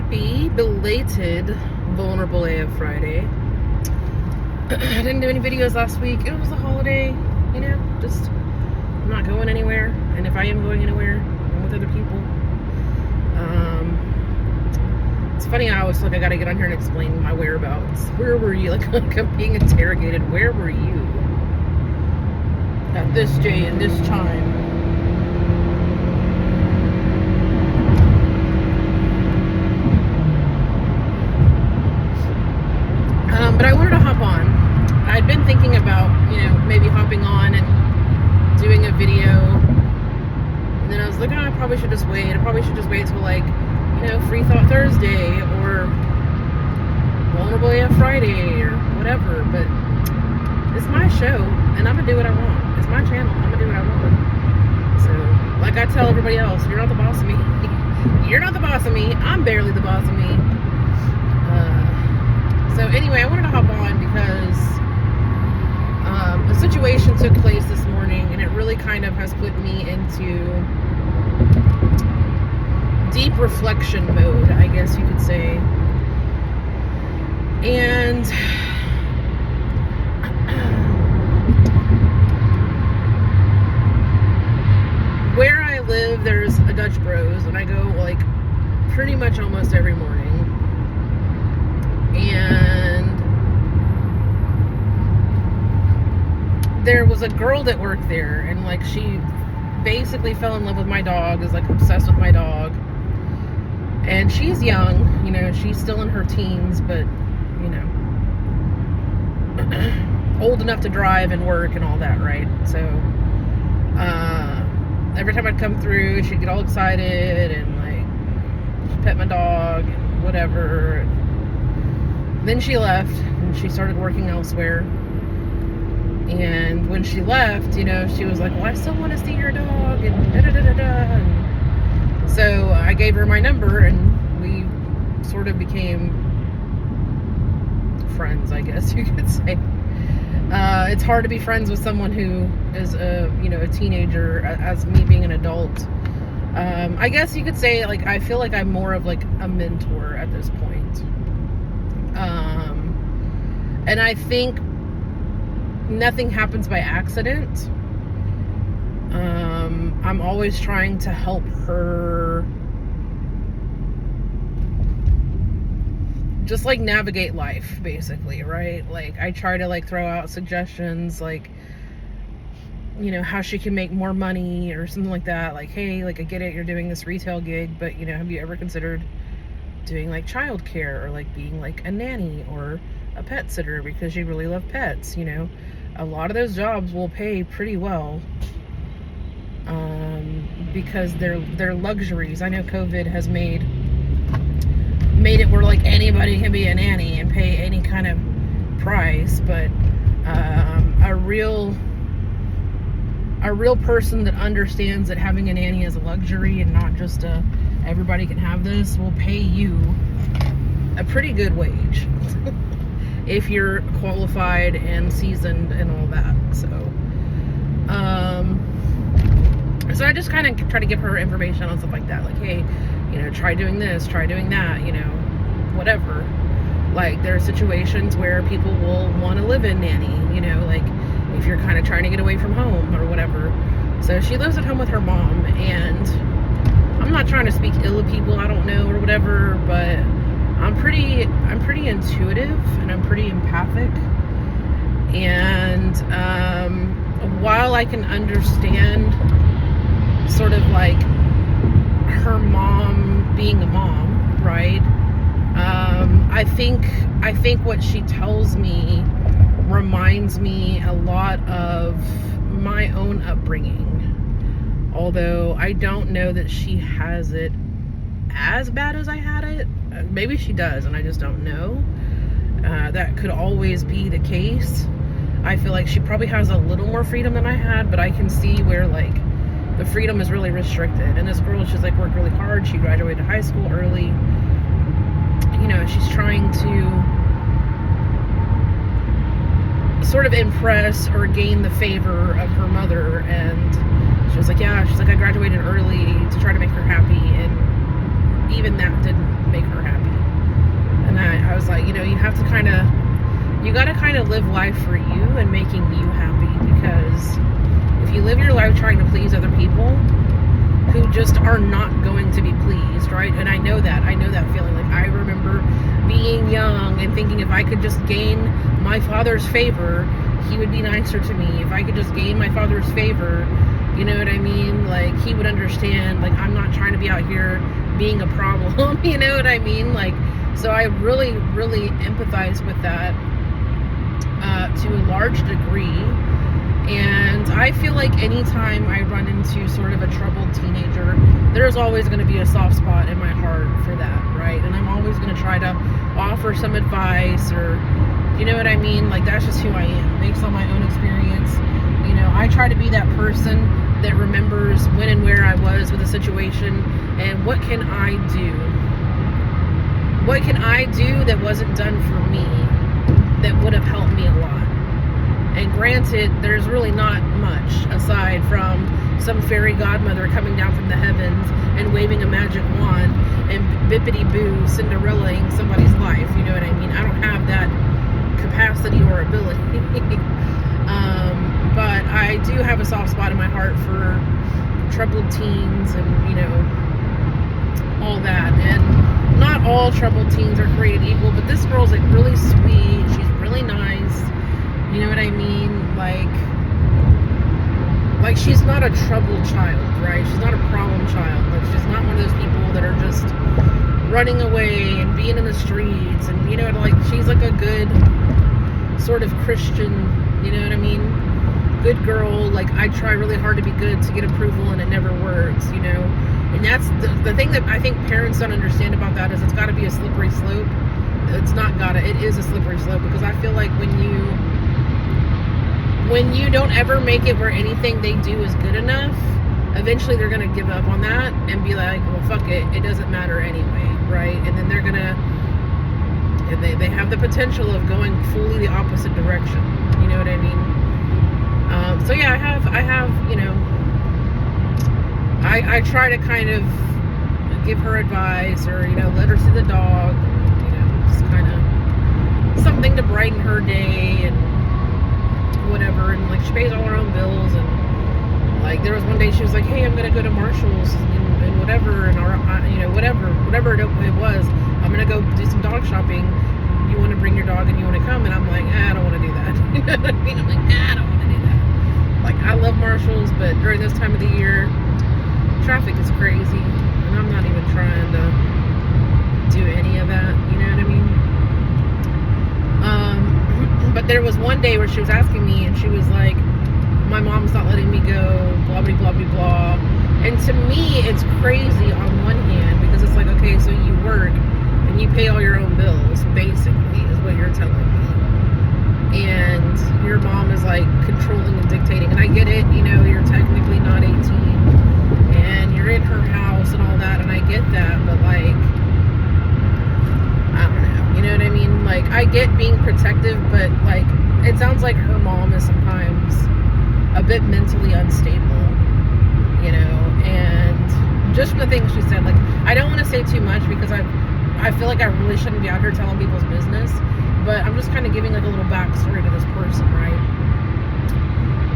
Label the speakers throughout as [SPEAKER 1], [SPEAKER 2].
[SPEAKER 1] Happy belated Vulnerable AF Friday. I didn't do any videos last week. It was a holiday, just I'm not going anywhere. And if I am going anywhere, I'm with other people. It's funny, I always feel like I gotta get on here and explain my whereabouts. Where were you? Like I'm being interrogated. Where were you at this day and this time? But I wanted to hop on. I'd been thinking about, maybe hopping on and doing a video. And then I was like, I probably should just wait. I probably should just wait till Free Thought Thursday or Vulnerable AF Friday or whatever. But it's my show and I'm going to do what I want. It's my channel. I'm going to do what I want. So, like I tell everybody else, you're not the boss of me. You're not the boss of me. I'm barely the boss of me. So anyway, I wanted to hop on because a situation took place this morning and it really kind of has put me into deep reflection mode, I guess you could say. And where I live, there's a Dutch Bros and I go pretty much almost every morning. And there was a girl that worked there, and she basically fell in love with my dog, is obsessed with my dog. And she's young, she's still in her teens, but old enough to drive and work and all that, right? So every time I'd come through, she'd get all excited and she'd pet my dog and whatever. Then she left and she started working elsewhere. And when she left, she was like, well, I still want to see your dog and da-da-da-da-da. And so I gave her my number and we sort of became friends, I guess you could say. It's hard to be friends with someone who is a teenager as me being an adult. I guess you could say I feel like I'm more of a mentor at this point. And I think nothing happens by accident. I'm always trying to help her just navigate life, basically, right? I try to throw out suggestions how she can make more money or something like that. Hey, I get it, you're doing this retail gig, but have you ever considered doing childcare or being a nanny or a pet sitter because you really love pets? A lot of those jobs will pay pretty well because they're luxuries. I know COVID has made it where anybody can be a nanny and pay any kind of price, but a real person that understands that having a nanny is a luxury and not just everybody can have this will pay you a pretty good wage if you're qualified and seasoned and all that. So I just kind of try to give her information on stuff like that, hey, try doing this, try doing that, whatever. There are situations where people will want to live in nanny, if you're kind of trying to get away from home or whatever. So she lives at home with her mom, and I'm not trying to speak ill of people I don't know or whatever, but I'm pretty intuitive and I'm pretty empathic. And while I can understand sort of her mom being a mom, right? I think what she tells me reminds me a lot of my own upbringing. Although I don't know that she has it as bad as I had it. Maybe she does, and I just don't know. That could always be the case. I feel like she probably has a little more freedom than I had, but I can see where the freedom is really restricted. And this girl, she's worked really hard. She graduated high school early. She's trying to sort of impress or gain the favor of her mother, and she was like, I graduated early to try to make her happy, and even that didn't make her happy. And I was like, you know, you have to kind of, you got to kind of live life for you and making you happy, because if you live your life trying to please other people who just are not going to be pleased, right? And I know that feeling. Like, I remember being young and thinking if I could just gain my father's favor, he would be nicer to me. If I could just gain my father's favor, you know what I mean? Like, he would understand, like, I'm not trying to be out here being a problem, you know what I mean? Like, so I really, really empathize with that to a large degree. And I feel like anytime I run into sort of a troubled teenager, there's always going to be a soft spot in my heart for that, right? And I'm always going to try to offer some advice, or, you know what I mean? Like, that's just who I am, based on my own experience. You know, I try to be that person that remembers when and where I was with a situation, and what can I do? What can I do that wasn't done for me that would have helped me a lot? And granted, there's really not much aside from some fairy godmother coming down from the heavens and waving a magic wand and bippity-boo Cinderellaing somebody's life. You know what I mean? I don't have that capacity or ability. But I do have a soft spot in my heart for troubled teens and, you know, all that. And not all troubled teens are created equal, but this girl's like really sweet. She's really nice. You know what I mean? Like she's not a troubled child, right? She's not a problem child. Like, she's not one of those people that are just running away and being in the streets. And, you know, like, she's like a good sort of Christian, you know what I mean? Good girl. Like, I try really hard to be good to get approval, and it never works, you know? And that's the thing that I think parents don't understand about that, is it's got to be a slippery slope. It's not gotta. It is a slippery slope, because I feel like when you don't ever make it where anything they do is good enough, eventually they're going to give up on that and be like, well, fuck it, it doesn't matter anyway, right? And then they're going to, they have the potential of going fully the opposite direction, you know what I mean? So yeah, I have, you know, I try to kind of give her advice, or, you know, let her see the dog, you know, just kind of something to brighten her day, and whatever. And like, she pays all her own bills, and like, there was one day she was like, hey, I'm gonna go to Marshall's and whatever, and our, you know, whatever it was, I'm gonna go do some dog shopping. You want to bring your dog and you want to come? And I'm like, I don't want to do that. You know what I mean? I'm like, I don't want to do that. Like, I love Marshall's, but during this time of the year, traffic is crazy, and I'm not even trying to do any of that, you know what I mean? But there was one day where she was asking me, and she was like, my mom's not letting me go, blah, blah, blah, blah, blah. And to me, it's crazy on one hand, because it's like, okay, so you work and you pay all your own bills, basically, is what you're telling me. And your mom is like controlling and dictating. And I get it, you know, you're technically not 18 and you're in her house and all that, and I get that, but like, I don't know, you know what I mean? Like, I get being protective, but like, it sounds like her mom is sometimes a bit mentally unstable, you know. And just from the things she said, like, I don't want to say too much, because I feel like I really shouldn't be out here telling people's business, but I'm just kind of giving like a little backstory to this person, right?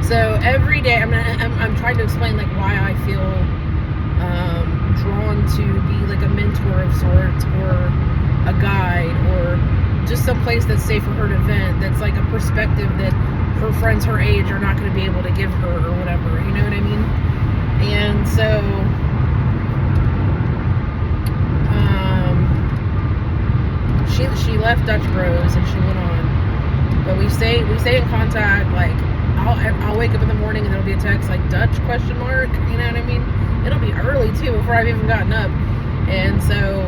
[SPEAKER 1] So every day I'm trying to explain like why I feel drawn to be like a mentor of sorts, or a guide, or just some place that's safe for her to vent, that's like a perspective that her friends her age are not going to be able to give her, or whatever, you know what I mean? And so she left Dutch Bros and she went on, but we stay in contact. Like, I'll wake up in the morning and there'll be a text like, Dutch question mark, you know what I mean? It'll be early too, before I've even gotten up. And so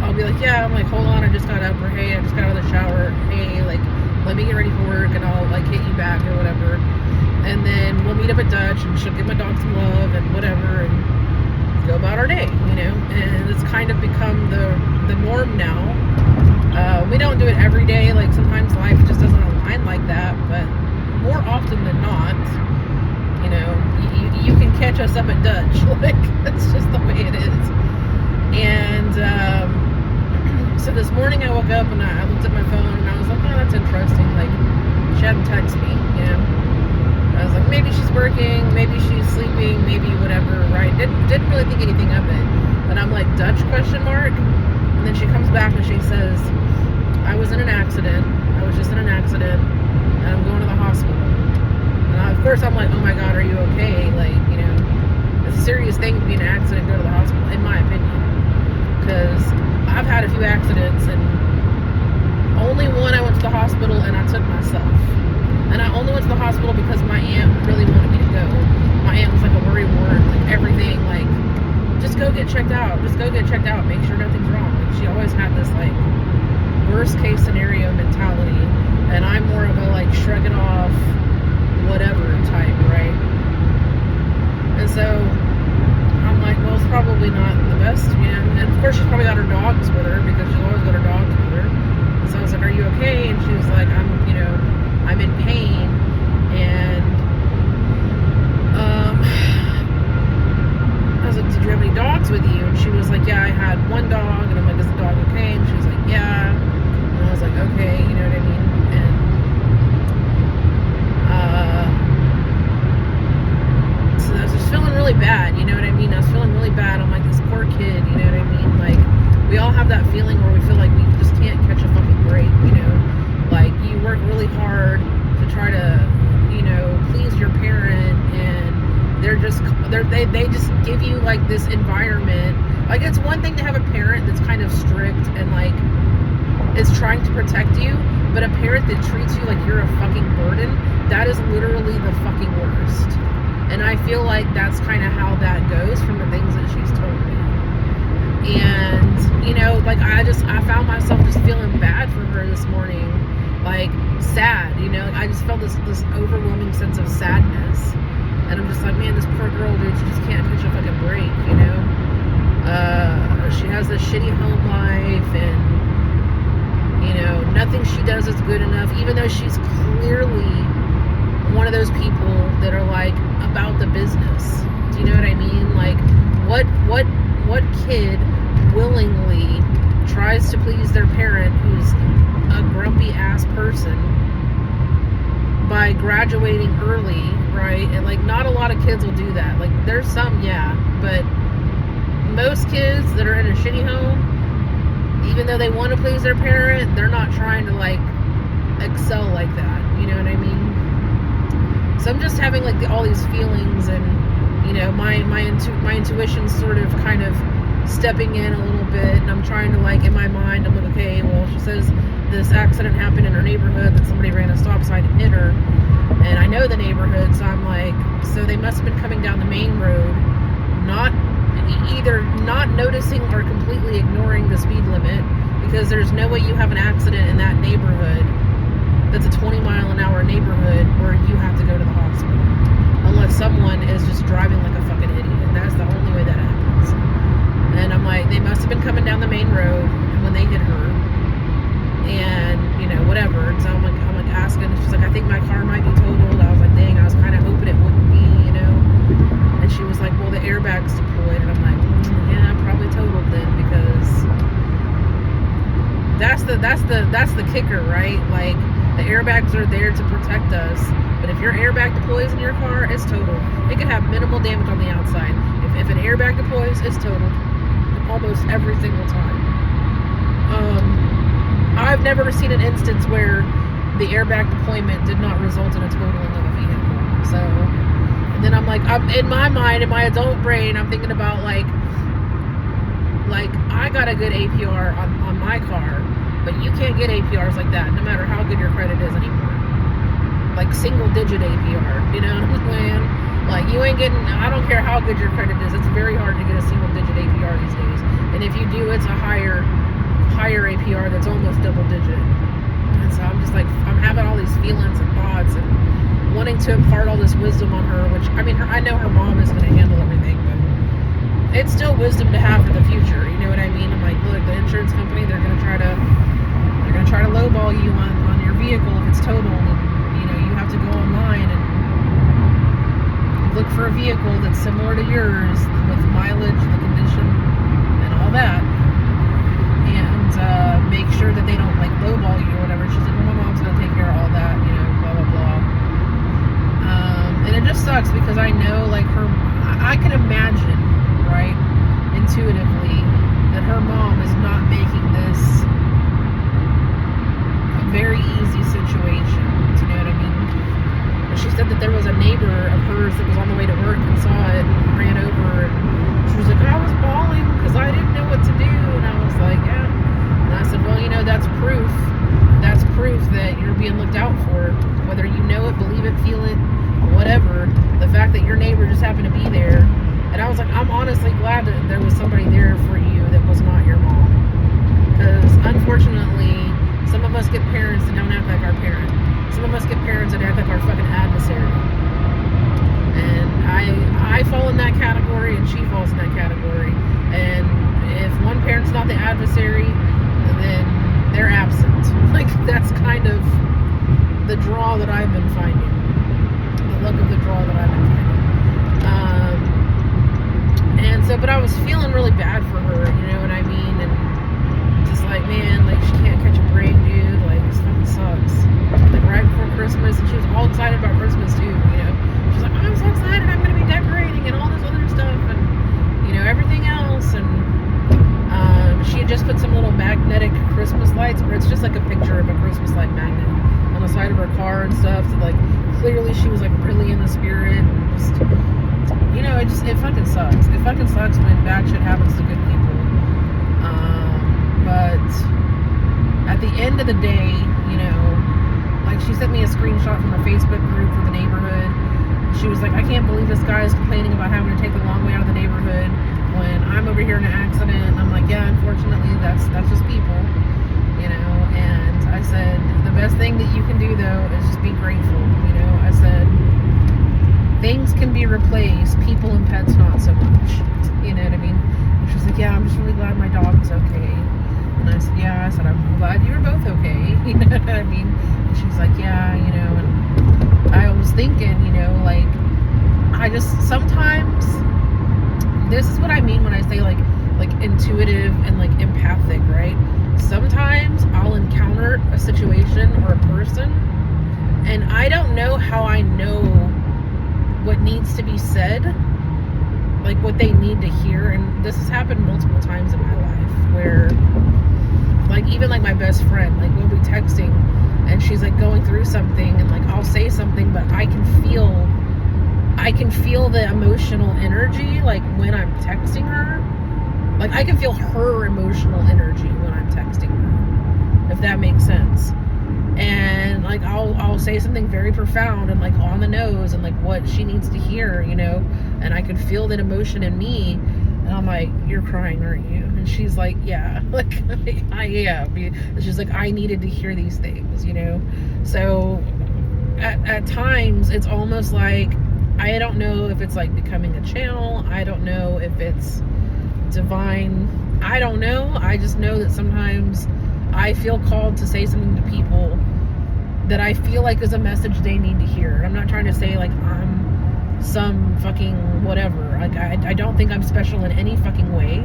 [SPEAKER 1] I'll be like, yeah, I'm like, hold on, I just got up, or hey, I just got out of the shower, hey, like, let me get ready for work, and I'll like hit you back or whatever. And then we'll meet up at Dutch, and she'll give my dog some love and whatever, and go about our day, you know. And it's kind of become the norm now. We don't do it every day. Like, sometimes life just doesn't align like that, but more often than not, you know, you can catch us up at Dutch. Like, that's just the way it is. And didn't really think anything of it. And I'm like, Dutch question mark? And then she comes back and she says, I was in an accident. I was just in an accident and I'm going to the hospital. And of course I'm like, oh my God, are you okay? Like, you know, it's a serious thing to be in an accident and go to the hospital, in my opinion. Because I've had a few accidents and only one I went to the hospital and I took myself. And I only went to the hospital because my aunt really wanted me to go. My aunt was like a worry wart, like everything, like, just go get checked out. Just go get checked out. Make sure nothing's wrong. Like, she always had this, like, worst case scenario mentality. And I'm more of a, like, shrug it off, whatever type, right? And so I'm like, well, it's probably not the best, you know. And of course, she's probably got her dogs with her because she's always got her dogs with her. And so I was like, are you okay? And she was like, I'm in pain. And I was like, did you have any dogs with you? And she was like, yeah, I had one dog. And I'm like, is the dog okay? And she was like, yeah. And I was like, okay, you know what I mean? And so I was just feeling really bad, you know what I mean? I was feeling really bad. I'm like, this poor kid, you know what I mean? Like, we all have that feeling where we feel like we just can't catch a fucking break, you know? Like, you work really hard to try to, you know, please your parent, and they just give you, like, this environment. Like, it's one thing to have a parent that's kind of strict and, like, is trying to protect you, but a parent that treats you like you're a fucking burden, that is literally the fucking worst. And I feel like that's kind of how that goes from the things that she's told me. And, you know, like, I found myself just feeling bad for her this morning. Like, sad, you know, I just felt this overwhelming sense of sadness. And I'm just like, man, this poor girl, dude, she just can't catch a fucking break, you know? She has this shitty home life, and, you know, nothing she does is good enough, even though she's clearly one of those people that are, like, about the business. Do you know what I mean? Like, what kid willingly tries to please their parent who's a grumpy ass person by graduating early, right? And, like, not a lot of kids will do that. Like, there's some, yeah, but most kids that are in a shitty home, even though they want to please their parent, they're not trying to, like, excel like that. You know what I mean? So I'm just having, like, all these feelings, and, you know, my intuition's sort of kind of stepping in a little bit, and I'm trying to, like, in my mind, I'm like, okay, well, she says this accident happened in her neighborhood, that somebody ran a stop sign and hit her, and I know the neighborhood, so I'm like, so they must have been coming down the main road, either not noticing or completely ignoring the speed limit, because there's no way you have an accident in that neighborhood that's a 20-mile-an-hour neighborhood where you have to go to the hospital, unless someone is just driving like a fucking idiot. That's the only way that happens. And I'm like, they must have been coming down the main road when they hit her, and, you know, whatever. And so I'm like asking, she's like, I think my car might be totaled. I was like, dang, I was kind of hoping it wouldn't be, you know. And she was like, well, the airbag's deployed. And I'm like, yeah, probably totaled then, because that's the kicker, right? Like, the airbags are there to protect us, but if your airbag deploys in your car, it's totaled. It could have minimal damage on the outside. If an airbag deploys, it's totaled almost every single time. I've never seen an instance where the airbag deployment did not result in a totaling of a vehicle. So, and then I'm like, in my mind, in my adult brain, I'm thinking about, like I got a good APR on my car, but you can't get APRs like that, no matter how good your credit is anymore. Like, single-digit APR, you know what I'm saying? Like, you ain't getting, I don't care how good your credit is, it's very hard to get a single-digit APR these days. And if you do, it's a higher APR that's almost double-digit. And so I'm just like, I'm having all these feelings and thoughts and wanting to impart all this wisdom on her, which, I mean, I know her mom is going to handle everything, but it's still wisdom to have for the future, you know what I mean? I'm like, look, the insurance company, they're going to try to lowball you on your vehicle if it's totaled, and, you know, you have to go online and look for a vehicle that's similar to yours with mileage, the condition, and all that, and make sure that they don't, like, lowball you or whatever. She's like, well, my mom's going to take care of all that, you know, blah, blah, blah. And it just sucks because I know, like, I can imagine, right, intuitively, that her mom is not making this a very easy situation. Do you know what I mean? But she said that there was a neighbor of hers that was on the way to work and saw it and ran over, and she was like, I was bawling because I didn't know what to do. And I was like, yeah. And I said, well, you know, that's proof. That's proof that you're being looked out for. Whether you know it, believe it, feel it, whatever. The fact that your neighbor just happened to be there. And I was like, I'm honestly glad that there was somebody there for you that was not your mom. Because unfortunately, some of us get parents that don't act like our parent. Some of us get parents that act like our fucking adversary. And I fall in that category, and she falls in that category. And if one parent's not the adversary, then they're absent. Like, that's kind of the draw that I've been finding. The look of the draw that I've been finding. And so, but I was feeling really bad for her, you know what I mean? And just like, man, like, she can't catch a break, dude. Like, this fucking sucks. Like, right before Christmas, and she was all excited about Christmas too, you know? She was like, oh, I'm so excited, I'm gonna be decorating and all this other stuff, and, you know, everything else. And she had just put some little magnetic Christmas lights, where it's just like a picture of a Christmas light magnet on the side of her car and stuff. So, like, clearly she was like really in the spirit, and just, you know, it fucking sucks. It fucking sucks when bad shit happens to good people. But at the end of the day, you know, like, she sent me a screenshot from a Facebook group for the neighborhood. She was like, I can't believe this guy is complaining about having to take the long way out of the neighborhood when I'm over here in an accident. And I'm like, yeah, unfortunately, that's just people, you know. And I said, the best thing that you can do, though, is just be grateful, you know. I said, things can be replaced, people and pets not so much, you know what I mean? And she was like, yeah, I'm just really glad my dog was okay. And I said, yeah. I said, I'm glad you were both okay, you know what I mean? And she's like, yeah, you know. And I was thinking, you know, like, I just sometimes, this is what I mean when I say like intuitive and like empathic, right? Sometimes I'll encounter a situation or a person, and I don't know how I know what needs to be said, like what they need to hear. And this has happened multiple times in my life, where, like, even like my best friend, like, we'll be texting and she's like going through something, and like I'll say something, but I can feel the emotional energy, like, when I'm texting her. Like, I can feel her emotional energy when I'm texting her, if that makes sense. And like I'll say something very profound and like on the nose, and like what she needs to hear, you know, and I can feel that emotion in me, and I'm like, you're crying, aren't you? And she's like, yeah. Like, I am. And she's like, I needed to hear these things, you know. So at times it's almost like, I don't know if it's like becoming a channel, I don't know if it's divine, I don't know. I just know that sometimes I feel called to say something to people that I feel like is a message they need to hear. I'm not trying to say like I'm some fucking whatever. Like, I don't think I'm special in any fucking way.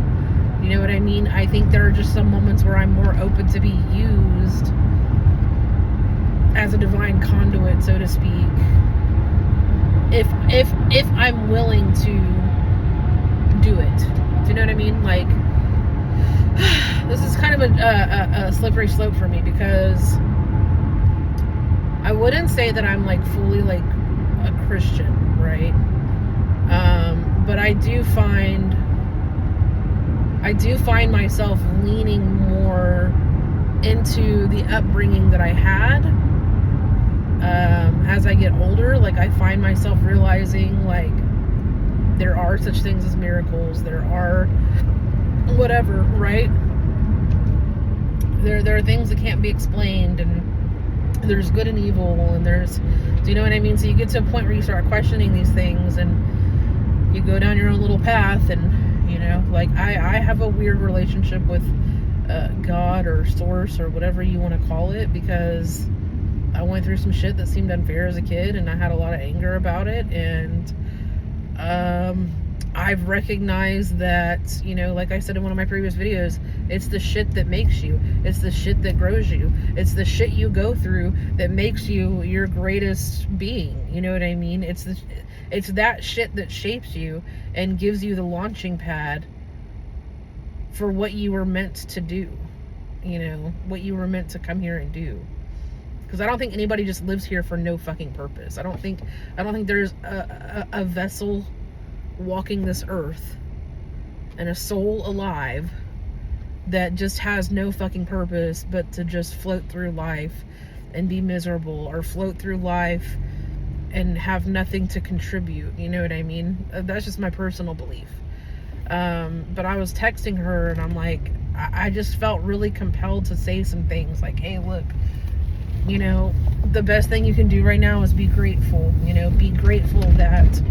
[SPEAKER 1] You know what I mean? I think there are just some moments where I'm more open to be used as a divine conduit, so to speak. If I'm willing to do it. Do you know what I mean? Like, this is kind of a slippery slope for me, because I wouldn't say that I'm like fully like a Christian, right? But I do find myself leaning more into the upbringing that I had. As I get older, like, I find myself realizing, like, there are such things as miracles, there are whatever, right? There are things that can't be explained, and there's good and evil, and there's, do you know what I mean? So you get to a point where you start questioning these things, and you go down your own little path, and, you know, like, I have a weird relationship with God or source or whatever you want to call it, because I went through some shit that seemed unfair as a kid, and I had a lot of anger about it, and I've recognized that, you know, like I said in one of my previous videos, it's the shit that makes you. It's the shit that grows you. It's the shit you go through that makes you your greatest being. You know what I mean? It's It's that shit that shapes you and gives you the launching pad for what you were meant to do, you know, what you were meant to come here and do. Because I don't think anybody just lives here for no fucking purpose. I don't think there's a vessel walking this earth and a soul alive that just has no fucking purpose but to just float through life and be miserable, or float through life and have nothing to contribute. You know what I mean? That's just my personal belief. But I was texting her and I'm like, I just felt really compelled to say some things like, hey, look, you know, the best thing you can do right now is be grateful. You know, be grateful that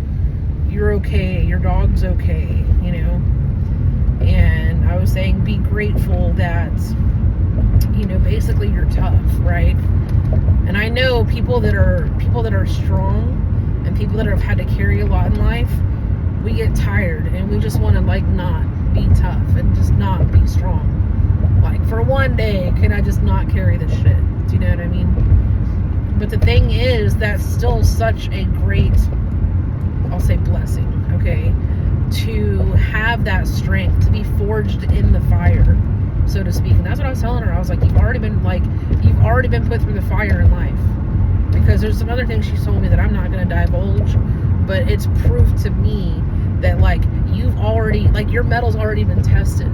[SPEAKER 1] you're okay, your dog's okay, you know. And I was saying, be grateful that, you know, basically you're tough, right? And I know people that are strong and people that have had to carry a lot in life, we get tired and we just want to like not be tough and just not be strong. Like, for one day, can I just not carry this shit? Do you know what I mean? But the thing is, that's still such a great, I'll say, blessing, okay? To have that strength, to be forged in the fire, so to speak. And that's what I was telling her. I was like, you've already been put through the fire in life. Because there's some other things she told me that I'm not going to divulge, but it's proof to me that, like, you've already, like, your metal's already been tested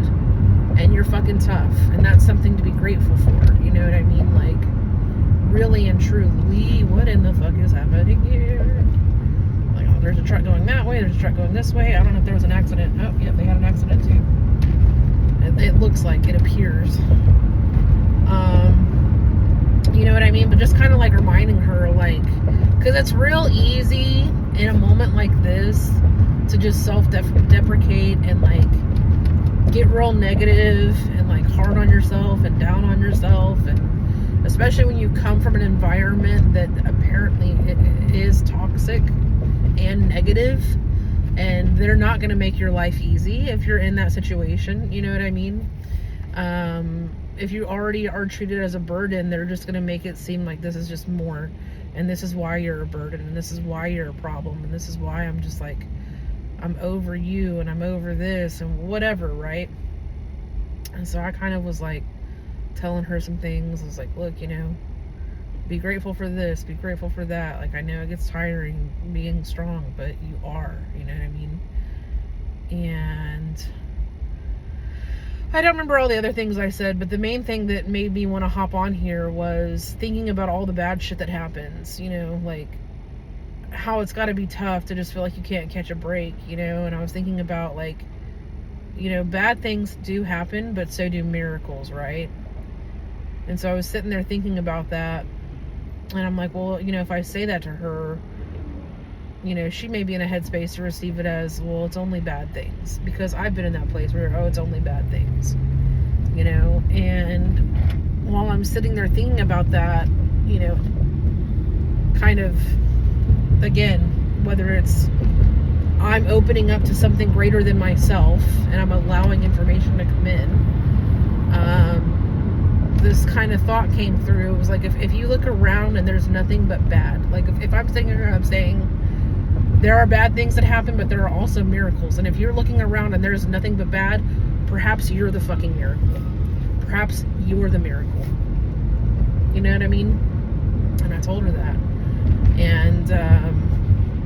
[SPEAKER 1] and you're fucking tough, and that's something to be grateful for. You know what I mean? Like, really and truly, what in the fuck is happening here? Like, oh, there's a truck going that way, there's a truck going this way. I don't know if there was an accident. Oh, yeah, they had an accident too. It looks like, it appears. You know what I mean? But just kind of like reminding her, like, because it's real easy in a moment like this to just self-deprecate and like get real negative and like hard on yourself and down on yourself, and especially when you come from an environment that apparently it is toxic and negative, and they're not going to make your life easy if you're in that situation. You know what I mean? If you already are treated as a burden, they're just going to make it seem like this is just more, and this is why you're a burden, and this is why you're a problem, and this is why I'm just like, I'm over you and I'm over this and whatever, right? And so I kind of was like telling her some things. I was like, look, you know, be grateful for this, be grateful for that. Like, I know it gets tiring being strong, but you are, you know what I mean? And I don't remember all the other things I said, but the main thing that made me want to hop on here was thinking about all the bad shit that happens, you know, like how it's got to be tough to just feel like you can't catch a break, you know. And I was thinking about, like, you know, bad things do happen, but so do miracles, right? And so I was sitting there thinking about that, and I'm like, well, you know, if I say that to her, you know, she may be in a headspace to receive it as, well, it's only bad things, because I've been in that place where, oh, it's only bad things, you know. And while I'm sitting there thinking about that, you know, kind of, again, whether it's I'm opening up to something greater than myself and I'm allowing information to come in, this kind of thought came through. It was like, if you look around and there's nothing but bad, like if I'm sitting here, I'm saying there are bad things that happen, but there are also miracles. And if you're looking around and there's nothing but bad, perhaps you're the fucking miracle. Perhaps you're the miracle. You know what I mean? And I told her that. And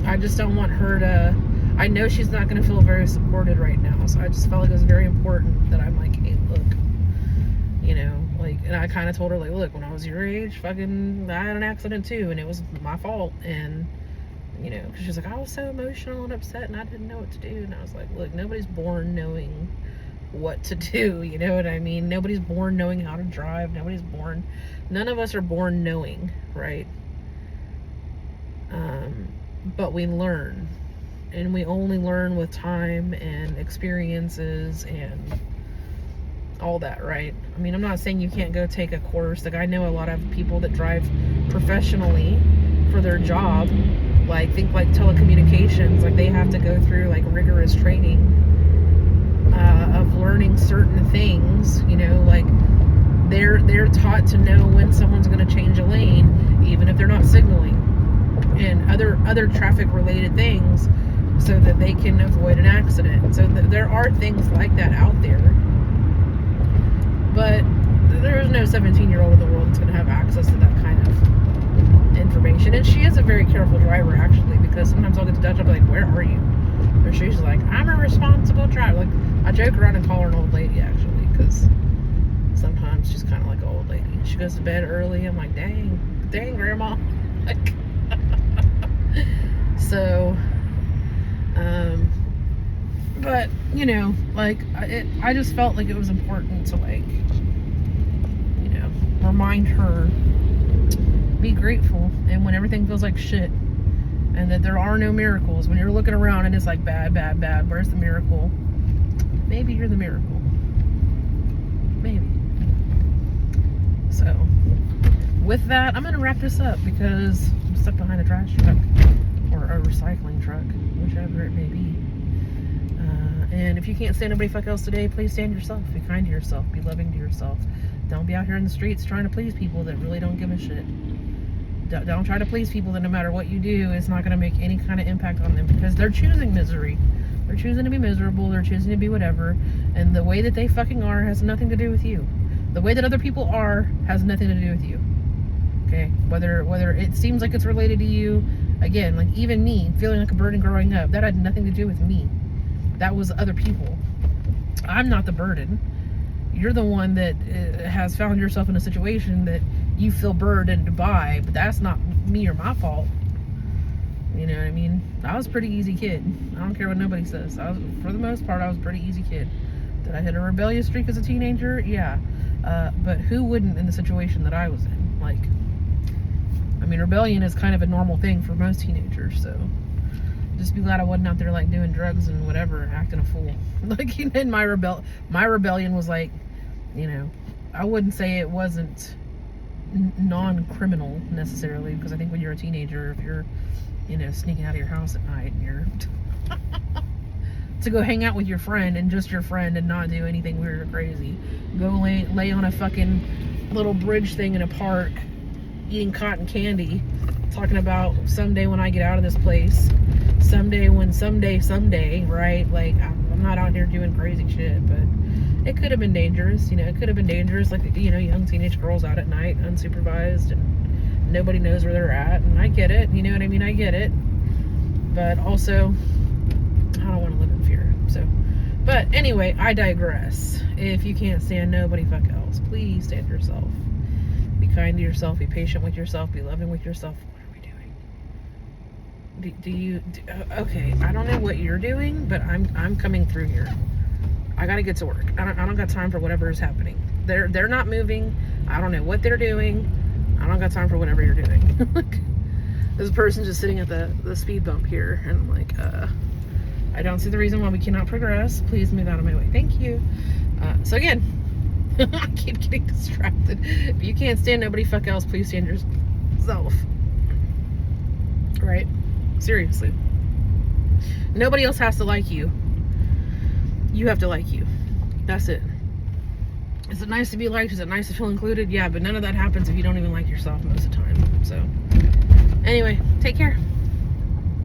[SPEAKER 1] I just don't want her to, I know she's not going to feel very supported right now. So I just felt like it was very important that I'm like, hey, look, you know, like, and I kind of told her, like, look, when I was your age, fucking, I had an accident too, and it was my fault. And, you know, because she's like, I was so emotional and upset and I didn't know what to do. And I was like, look, nobody's born knowing what to do, you know what I mean? Nobody's born knowing how to drive. None of us are born knowing, right? But we learn, and we only learn with time and experiences and all that, right? I mean, I'm not saying you can't go take a course. Like, I know a lot of people that drive professionally for their job, like, think like telecommunications, like they have to go through like rigorous training of learning certain things, you know, like they're taught to know when someone's going to change a lane, even if they're not signaling. and other traffic related things so that they can avoid an accident. So there are things like that out there, but there's no 17-year-old in the world that's going to have access to that kind of information. And she is a very careful driver, actually, because sometimes I'll get to Dutch, I'll be like, where are you? And she's like, I'm a responsible driver. Like, I joke around and call her an old lady, actually, because sometimes she's kind of like an old lady. She goes to bed early. I'm like, dang, grandma. Like, so, but, you know, like, I just felt like it was important to, like, you know, remind her, be grateful, and when everything feels like shit, and that there are no miracles, when you're looking around and it's like bad, where's the miracle? Maybe you're the miracle. Maybe. So, with that, I'm going to wrap this up because I'm stuck behind a trash truck or a recycling truck, whichever it may be. And if you can't stand nobody fuck else today, please stand yourself. Be kind to yourself. Be loving to yourself. Don't be out here in the streets trying to please people that really don't give a shit. Don't try to please people that no matter what you do, it's not going to make any kind of impact on them, because they're choosing misery. They're choosing to be miserable. They're choosing to be whatever. And the way that they fucking are has nothing to do with you. The way that other people are has nothing to do with you. Okay? Whether it seems like it's related to you, again, like even me, feeling like a burden growing up, that had nothing to do with me. That was other people. I'm not the burden. You're the one that has found yourself in a situation that you feel burdened by, but that's not me or my fault. You know what I mean? I was a pretty easy kid. I don't care what nobody says. For the most part, I was a pretty easy kid. Did I hit a rebellious streak as a teenager? Yeah. But who wouldn't in the situation that I was in? Like, I mean, rebellion is kind of a normal thing for most teenagers, so just be glad I wasn't out there like doing drugs and whatever, acting a fool. Like, you know, my rebellion was like, you know, I wouldn't say it wasn't non-criminal necessarily, because I think when you're a teenager, if you're, you know, sneaking out of your house at night and you're to go hang out with your friend and just your friend and not do anything weird or crazy, go lay on a fucking little bridge thing in a park eating cotton candy, talking about someday when I get out of this place, someday, right? Like, I'm not out here doing crazy shit, but it could have been dangerous. You know, it could have been dangerous, like, you know, young teenage girls out at night, unsupervised, and nobody knows where they're at. And I get it, you know what I mean? I get it. But also, I don't want to live in fear. So, but anyway, I digress. If you can't stand nobody fuck else, please stand yourself. Be kind to yourself. Be patient with yourself. Be loving with yourself. What are we doing? Okay, I don't know what you're doing, but I'm coming through here. I gotta get to work. I don't got time for whatever is happening. They're not moving. I don't know what they're doing. I don't got time for whatever you're doing. This person just sitting at the speed bump here, and I'm like, I don't see the reason why we cannot progress. Please move out of my way. Thank you. So again, I keep getting distracted. If you can't stand nobody fuck else, please stand yourself. Right? Seriously. Nobody else has to like you. You have to like you. That's it. Is it nice to be liked? Is it nice to feel included? Yeah, but none of that happens if you don't even like yourself most of the time. So, anyway, take care.